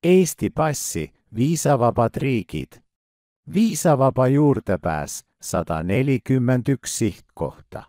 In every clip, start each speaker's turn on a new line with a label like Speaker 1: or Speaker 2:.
Speaker 1: Eesti passi, viisavabad riigid. Viisavaba juurdepääs 141 sihtkohta.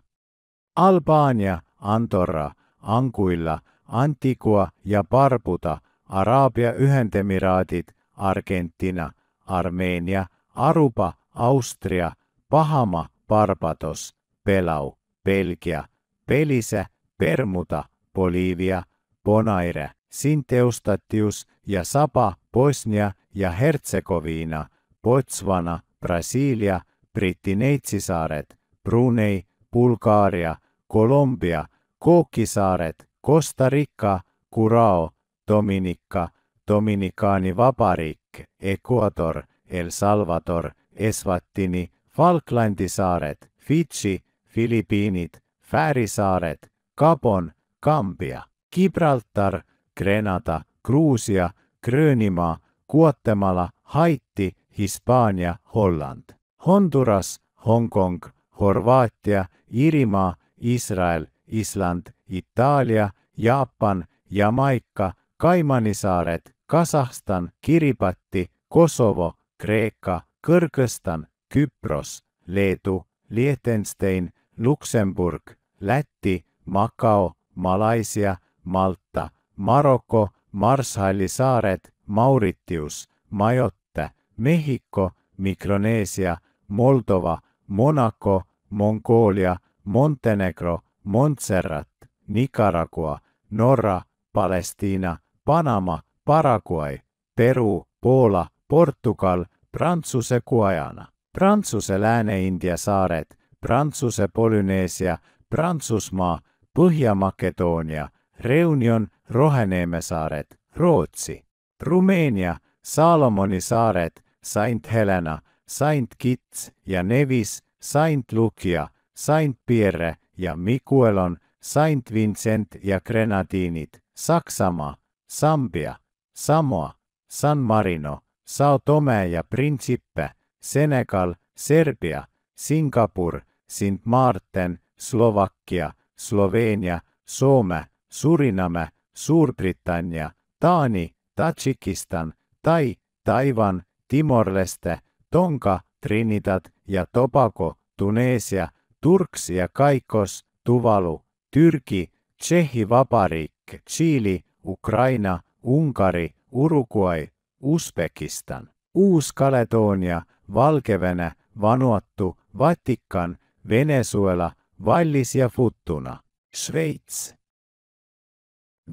Speaker 1: Albaania, Andorra, Anguilla, Antigua ja Barbuda, Araabia Ühendemiraadid, Argentina, Armeenia, Aruba, Austria, Bahama, Barbados, Palau, Belgia, Belize, Bermuda, Bolivia, Bonaire, Sint Eustatius ja Saba, Bosnia ja Hertsegoviina, Botswana, Brasiilia, Briti-Neitsisaaret, Brunei, Bulgaaria, Kolumbia, Cookisaaret, Costa Rica, Curao, Dominika, Dominikaani Vabariik, Ecuador, El Salvador, Eswatini, Falklandisaaret, Fidži, Filipiinid, Fäärisaaret, Gabon, Gambia, Gibraltar, Grenada, Gruusia, Gröönimaa, Guatemala, Haiti, Hispaania, Holland, Honduras, Hongkong, Horvaatia, Iirimaa, Israel, Island, Itaalia, Jaapan, Jamaika, Kaimanisaaret, Kasahstan, Kiribati, Kosovo, Kreeka, Kõrgõzstan, Küpros, Leedu, Liechtenstein, Luksemburg, Läti, Macao, Malaisia, Malta, Maroko, Marshalli saared, Mauritius, Mayotte, Mehhiko, Mikroneesia, Moldova, Monaco, Mongoolia, Montenegro, Montserrat, Nicaragua, Norra, Palestiina, Panama, Paraguay, Peru, Poola, Portugal, Prantsuse Guajana, Prantsuse Lääne-India saared, Prantsuse Polüneesia, Prantsusmaa, Põhja-Makedoonia, Reunion, Roheneeme saared, Rootsi, Rumeenia, Salomoni saared, Saint Helena, Saint Kitts ja Nevis, Saint Lucia, Saint Pierre ja Miquelon, Saint Vincent ja Grenadiinid, Saksamaa, Sambia, Samoa, San Marino, Sao Tome ja Principe, Senegal, Serbia, Singapur, Sint Maarten, Slovakkia, Sloveenia, Soome, Suriname, Suurbritannia, Taani, Tadžikistan, Tai, Taiwan, Timor-Leste, Tonga, Trinidad ja Tobago, Tuneesia, Turks ja Caicos, Tuvalu, Türgi, Tšehhi Vabariik, Tšiili, Ukraina, Ungari, Uruguay, Usbekistan, Uus-Kaledoonia, Valgevene, Vanuatu, Vatikan, Venezuela, Wallis ja Futuna, Šveits.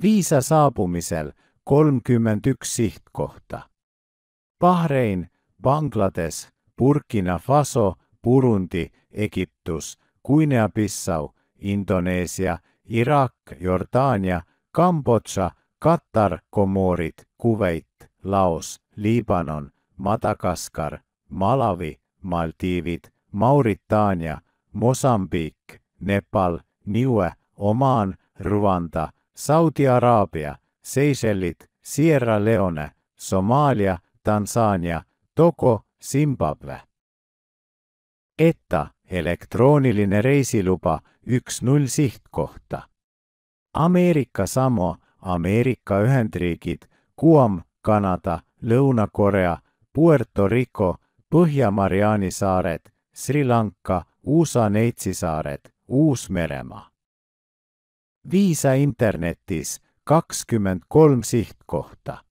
Speaker 1: Viisa saabumisel 31 sihtkohta. Bahrein, Bangladesh, Burkina Faso, Burundi, Egiptus, Guinea-Bissau, Indoneesia, Irak, Jordaania, Kambodža, Katar, Komorid, Kuveit, Laos, Liibanon, Madagaskar, Malawi, Maldiivid, Mauritaania, Mosambiik, Nepal, Niue, Omaan, Rwanda, Saudi-Araabia, Seychellit, Sierra Leone, Somaalia, Tansania, Togo, Zimbabwe. ETA, elektrooniline reisiluba 10 sihtkohta. Ameerika Samoa, Ameerika Ühendriigid, Guam, Kanada, Lõuna-Korea, Puerto Rico, Põhja-Mariani saared, Sri Lanka, USA Neitsisaared, Uus-Meremaa. Viisa internetis 23 sihtkohta.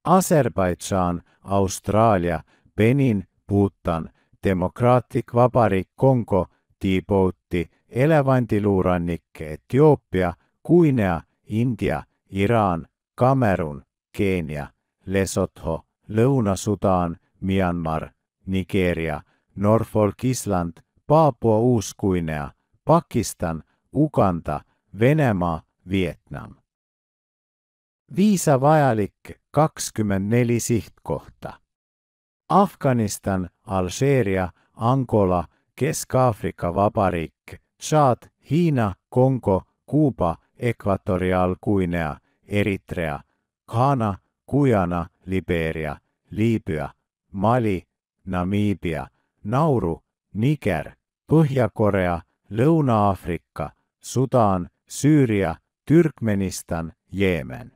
Speaker 1: Aserbaidžaan, Austraalia, Benin, Bhutan, Demokraatlik Vabariik Kongo, Djibouti, Elevandiluurannik, Etioopia, Guinea, India, Iraan, Kamerun, Keenia, Lesotho, Lõuna-Sudaan, Myanmar, Nigeeria, Norfolk Island, Paapua Uus-Guinea, Pakistan, Uganda, Venemaa, Vietnam. Viisa vajalik 24 sihtkohta. Afganistan, Alžeeria, Angola, Kesk-Aafrika Vabariik, Tšaad, Hiina, Kongo, Kuuba, Ekvatoriaalguinea, Eritrea, Ghana, Guyana, Libeeria, Liibüa, Mali, Namiibia, Nauru, Niger, Põhja-Korea, Lõuna-Aafrika, Sudaan, Süüria, Türkmenistan, Jeemen.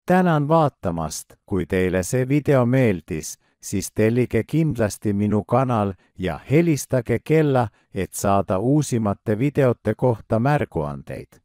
Speaker 1: Tänan vaatamast, kui teile see video meeldis, siis tellige kindlasti minu kanal ja helistage kella, et saada uusimate videote kohta märguandeid.